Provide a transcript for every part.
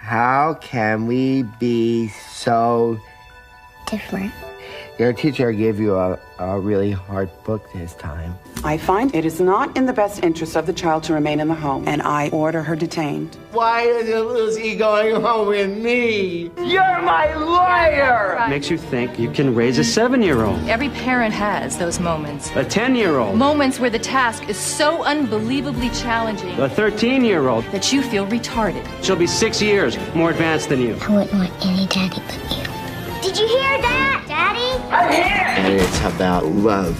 How can we be so different? Your teacher gave you a really hard book this time. I find it is not in the best interest of the child to remain in the home, and I order her detained. Why is Lucy going home with me? You're my lawyer! Right. Makes you think you can raise a 7-year-old. Every parent has those moments. A 10-year-old. Moments where the task is so unbelievably challenging. A 13-year-old. That you feel retarded. She'll be 6 years more advanced than you. I wouldn't want any daddy but you. Did you hear that, Daddy? I'm here! And it's about love.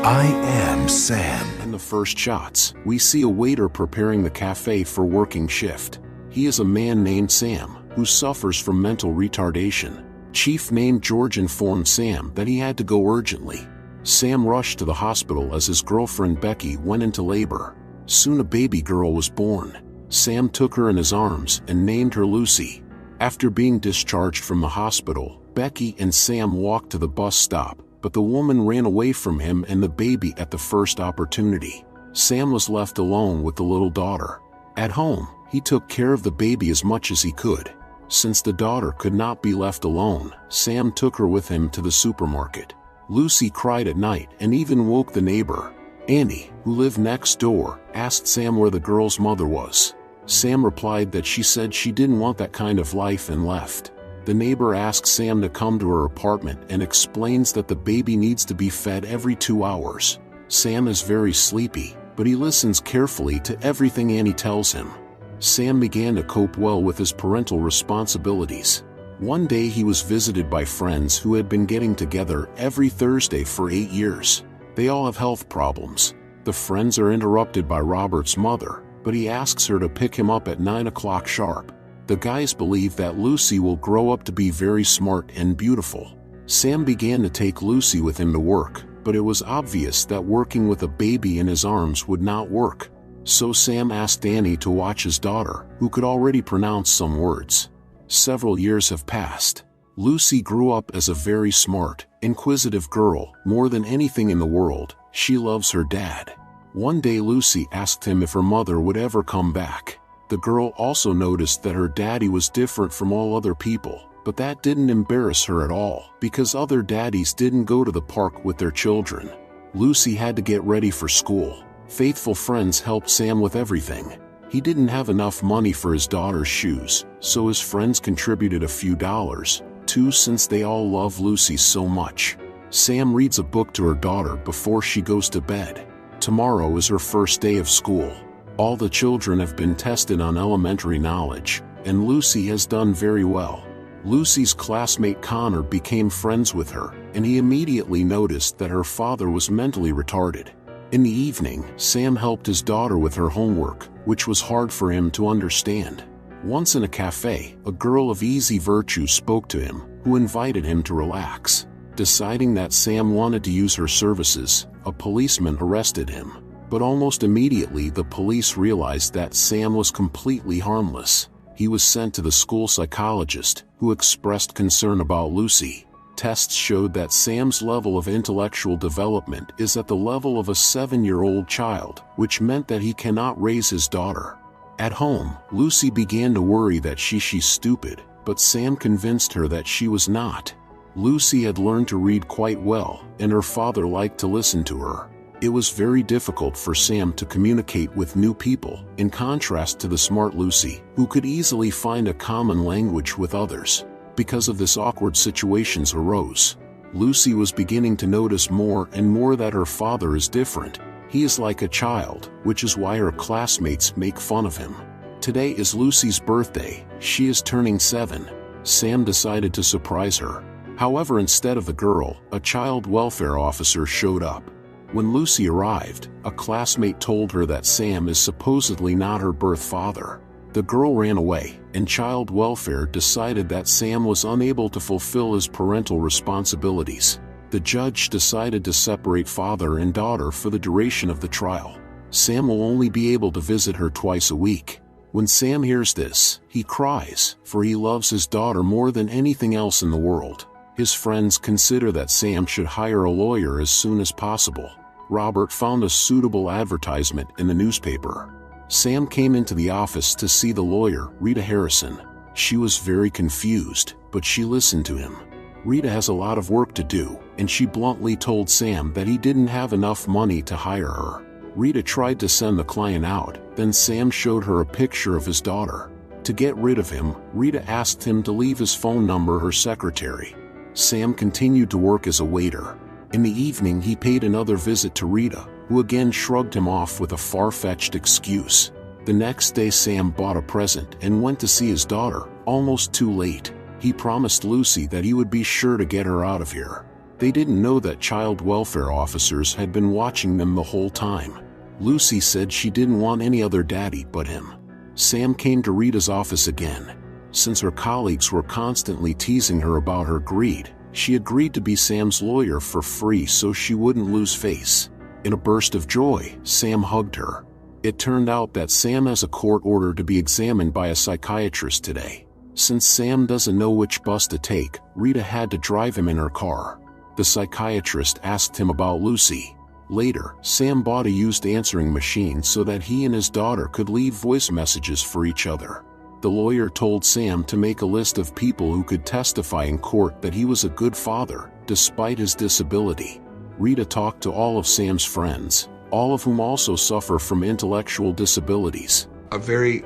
I Am Sam. In the first shots, we see a waiter preparing the cafe for working shift. He is a man named Sam, who suffers from mental retardation. Chief named George informed Sam that he had to go urgently. Sam rushed to the hospital as his girlfriend Becky went into labor. Soon a baby girl was born. Sam took her in his arms and named her Lucy. After being discharged from the hospital, Becky and Sam walked to the bus stop, but the woman ran away from him and the baby at the first opportunity. Sam was left alone with the little daughter. At home, he took care of the baby as much as he could. Since the daughter could not be left alone, Sam took her with him to the supermarket. Lucy cried at night and even woke the neighbor. Annie, who lived next door, asked Sam where the girl's mother was. Sam replied that she said she didn't want that kind of life and left. The neighbor asks Sam to come to her apartment and explains that the baby needs to be fed every 2 hours. Sam is very sleepy, but he listens carefully to everything Annie tells him. Sam began to cope well with his parental responsibilities. One day he was visited by friends who had been getting together every Thursday for 8 years. They all have health problems. The friends are interrupted by Robert's mother, but he asks her to pick him up at 9 o'clock sharp. The guys believe that Lucy will grow up to be very smart and beautiful. Sam began to take Lucy with him to work, but it was obvious that working with a baby in his arms would not work. So Sam asked Annie to watch his daughter, who could already pronounce some words. Several years have passed. Lucy grew up as a very smart, inquisitive girl. More than anything in the world, she loves her dad. One day Lucy asked him if her mother would ever come back. The girl also noticed that her daddy was different from all other people, but that didn't embarrass her at all, because other daddies didn't go to the park with their children. Lucy had to get ready for school. Faithful friends helped Sam with everything. He didn't have enough money for his daughter's shoes, so his friends contributed a few dollars, too, since they all love Lucy so much. Sam reads a book to her daughter before she goes to bed. Tomorrow is her first day of school. All the children have been tested on elementary knowledge, and Lucy has done very well. Lucy's classmate Connor became friends with her, and he immediately noticed that her father was mentally retarded. In the evening, Sam helped his daughter with her homework, which was hard for him to understand. Once in a cafe, a girl of easy virtue spoke to him, who invited him to relax. Deciding that Sam wanted to use her services, a policeman arrested him. But almost immediately the police realized that Sam was completely harmless. He was sent to the school psychologist, who expressed concern about Lucy. Tests showed that Sam's level of intellectual development is at the level of a 7-year-old child, which meant that he cannot raise his daughter. At home, Lucy began to worry that she's stupid, but Sam convinced her that she was not. Lucy had learned to read quite well, and her father liked to listen to her. It was very difficult for Sam to communicate with new people, in contrast to the smart Lucy, who could easily find a common language with others. Because of this, awkward situations arose. Lucy was beginning to notice more and more that her father is different. He is like a child, which is why her classmates make fun of him. Today is Lucy's birthday. She is turning 7. Sam decided to surprise her. However, instead of the girl, a child welfare officer showed up. When Lucy arrived, a classmate told her that Sam is supposedly not her birth father. The girl ran away, and child welfare decided that Sam was unable to fulfill his parental responsibilities. The judge decided to separate father and daughter for the duration of the trial. Sam will only be able to visit her twice a week. When Sam hears this, he cries, for he loves his daughter more than anything else in the world. His friends consider that Sam should hire a lawyer as soon as possible. Robert found a suitable advertisement in the newspaper. Sam came into the office to see the lawyer, Rita Harrison. She was very confused, but she listened to him. Rita has a lot of work to do, and she bluntly told Sam that he didn't have enough money to hire her. Rita tried to send the client out, then Sam showed her a picture of his daughter. To get rid of him, Rita asked him to leave his phone number her secretary. Sam continued to work as a waiter. In the evening he paid another visit to Rita, who again shrugged him off with a far-fetched excuse. The next day Sam bought a present and went to see his daughter, almost too late. He promised Lucy that he would be sure to get her out of here. They didn't know that child welfare officers had been watching them the whole time. Lucy said she didn't want any other daddy but him. Sam came to Rita's office again. Since her colleagues were constantly teasing her about her greed, she agreed to be Sam's lawyer for free so she wouldn't lose face. In a burst of joy, Sam hugged her. It turned out that Sam has a court order to be examined by a psychiatrist today. Since Sam doesn't know which bus to take, Rita had to drive him in her car. The psychiatrist asked him about Lucy. Later, Sam bought a used answering machine so that he and his daughter could leave voice messages for each other. The lawyer told Sam to make a list of people who could testify in court that he was a good father, despite his disability. Rita talked to all of Sam's friends, all of whom also suffer from intellectual disabilities. A very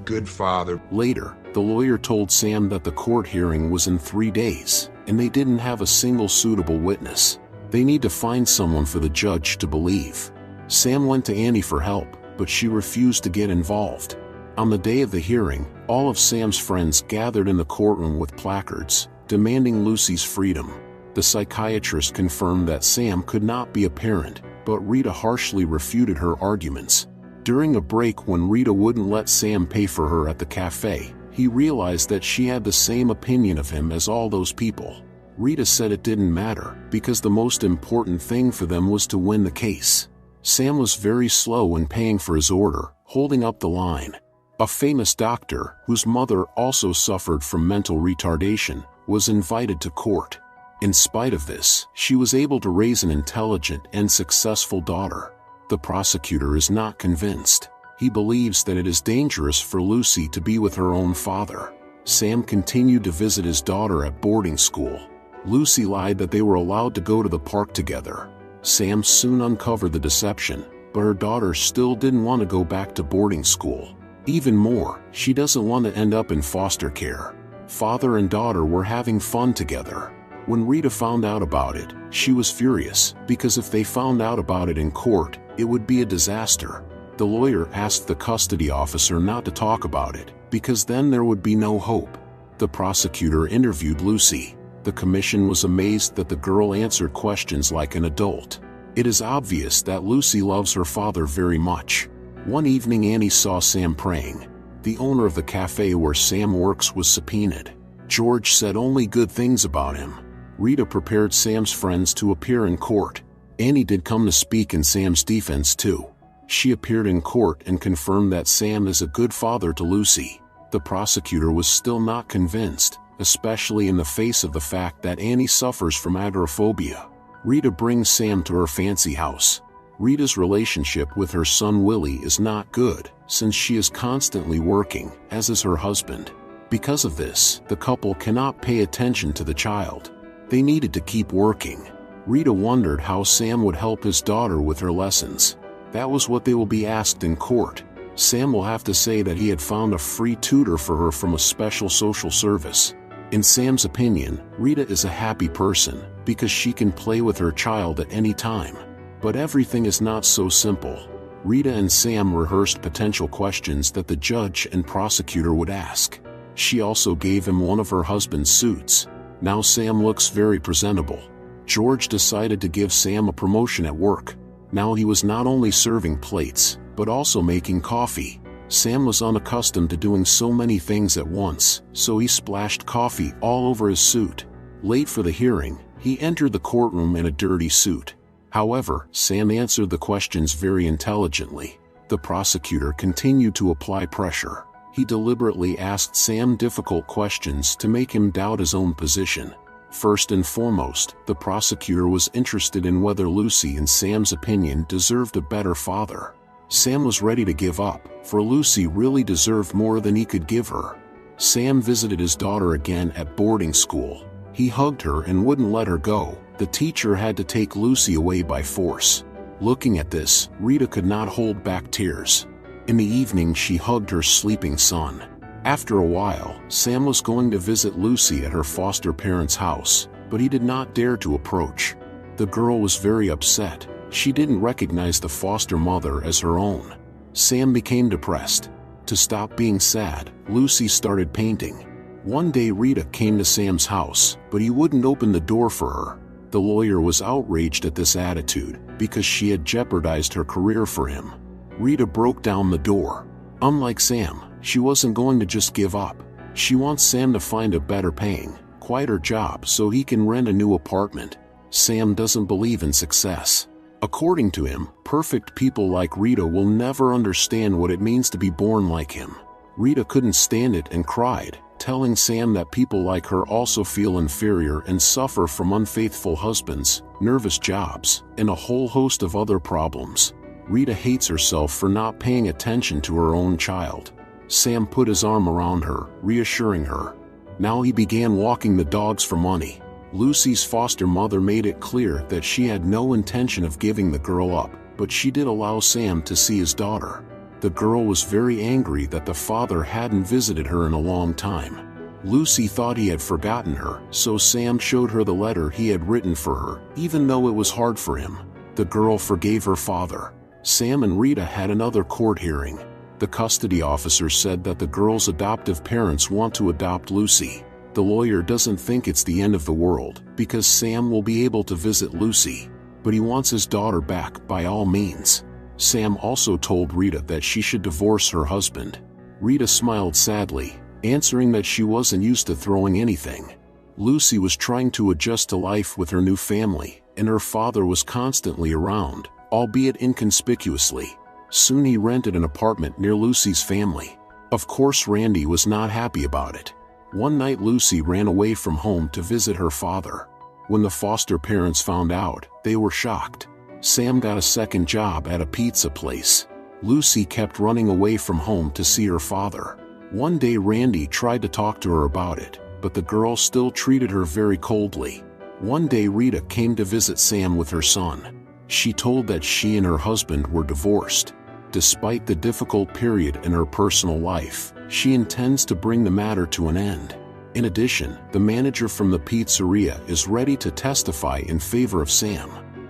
good father. Later, the lawyer told Sam that the court hearing was in 3 days, and they didn't have a single suitable witness. They need to find someone for the judge to believe. Sam went to Annie for help, but she refused to get involved. On the day of the hearing, all of Sam's friends gathered in the courtroom with placards, demanding Lucy's freedom. The psychiatrist confirmed that Sam could not be a parent, but Rita harshly refuted her arguments. During a break when Rita wouldn't let Sam pay for her at the cafe, he realized that she had the same opinion of him as all those people. Rita said it didn't matter, because the most important thing for them was to win the case. Sam was very slow in paying for his order, holding up the line. A famous doctor, whose mother also suffered from mental retardation, was invited to court. In spite of this, she was able to raise an intelligent and successful daughter. The prosecutor is not convinced. He believes that it is dangerous for Lucy to be with her own father. Sam continued to visit his daughter at boarding school. Lucy lied that they were allowed to go to the park together. Sam soon uncovered the deception, but her daughter still didn't want to go back to boarding school. Even more, she doesn't want to end up in foster care. Father and daughter were having fun together. When Rita found out about it, she was furious, because if they found out about it in court, it would be a disaster. The lawyer asked the custody officer not to talk about it, because then there would be no hope. The prosecutor interviewed Lucy. The commission was amazed that the girl answered questions like an adult. It is obvious that Lucy loves her father very much. One evening Annie saw Sam praying. The owner of the cafe where Sam works was subpoenaed. George said only good things about him. Rita prepared Sam's friends to appear in court. Annie did come to speak in Sam's defense too. She appeared in court and confirmed that Sam is a good father to Lucy. The prosecutor was still not convinced, especially in the face of the fact that Annie suffers from agoraphobia. Rita brings Sam to her fancy house. Rita's relationship with her son Willie is not good, since she is constantly working, as is her husband. Because of this, the couple cannot pay attention to the child. They needed to keep working. Rita wondered how Sam would help his daughter with her lessons. That was what they will be asked in court. Sam will have to say that he had found a free tutor for her from a special social service. In Sam's opinion, Rita is a happy person, because she can play with her child at any time. But everything is not so simple. Rita and Sam rehearsed potential questions that the judge and prosecutor would ask. She also gave him one of her husband's suits. Now Sam looks very presentable. George decided to give Sam a promotion at work. Now he was not only serving plates, but also making coffee. Sam was unaccustomed to doing so many things at once, so he splashed coffee all over his suit. Late for the hearing, he entered the courtroom in a dirty suit. However, Sam answered the questions very intelligently. The prosecutor continued to apply pressure. He deliberately asked Sam difficult questions to make him doubt his own position. First and foremost, the prosecutor was interested in whether Lucy in Sam's opinion deserved a better father. Sam was ready to give up, for Lucy really deserved more than he could give her. Sam visited his daughter again at boarding school. He hugged her and wouldn't let her go. The teacher had to take Lucy away by force. Looking at this, Rita could not hold back tears. In the evening, she hugged her sleeping son. After a while, Sam was going to visit Lucy at her foster parents' house, but he did not dare to approach. The girl was very upset. She didn't recognize the foster mother as her own. Sam became depressed. To stop being sad, Lucy started painting. One day Rita came to Sam's house, but he wouldn't open the door for her. The lawyer was outraged at this attitude, because she had jeopardized her career for him. Rita broke down the door. Unlike Sam, she wasn't going to just give up. She wants Sam to find a better paying, quieter job so he can rent a new apartment. Sam doesn't believe in success. According to him, perfect people like Rita will never understand what it means to be born like him. Rita couldn't stand it and cried, telling Sam that people like her also feel inferior and suffer from unfaithful husbands, nervous jobs, and a whole host of other problems. Rita hates herself for not paying attention to her own child. Sam put his arm around her, reassuring her. Now he began walking the dogs for money. Lucy's foster mother made it clear that she had no intention of giving the girl up, but she did allow Sam to see his daughter. The girl was very angry that the father hadn't visited her in a long time. Lucy thought he had forgotten her, so Sam showed her the letter he had written for her, even though it was hard for him. The girl forgave her father. Sam and Rita had another court hearing. The custody officer said that the girl's adoptive parents want to adopt Lucy. The lawyer doesn't think it's the end of the world, because Sam will be able to visit Lucy. But he wants his daughter back by all means. Sam also told Rita that she should divorce her husband. Rita smiled sadly, answering that she wasn't used to throwing anything. Lucy was trying to adjust to life with her new family, and her father was constantly around, albeit inconspicuously. Soon he rented an apartment near Lucy's family. Of course, Randy was not happy about it. One night Lucy ran away from home to visit her father. When the foster parents found out, they were shocked. Sam got a second job at a pizza place. Lucy kept running away from home to see her father. One day Randy tried to talk to her about it, but the girl still treated her very coldly. One day Rita came to visit Sam with her son. She told that she and her husband were divorced. Despite the difficult period in her personal life, she intends to bring the matter to an end. In addition, the manager from the pizzeria is ready to testify in favor of Sam.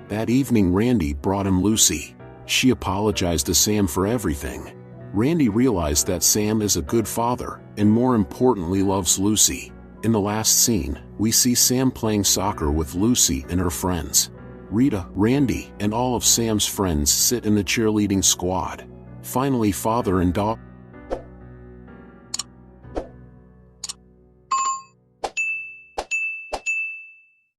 That evening Randy brought him Lucy. She apologized to Sam for everything. Randy realized that Sam is a good father, and more importantly loves Lucy. In the last scene, we see Sam playing soccer with Lucy and her friends. Rita, Randy, and all of Sam's friends sit in the cheerleading squad. Finally, father and daughter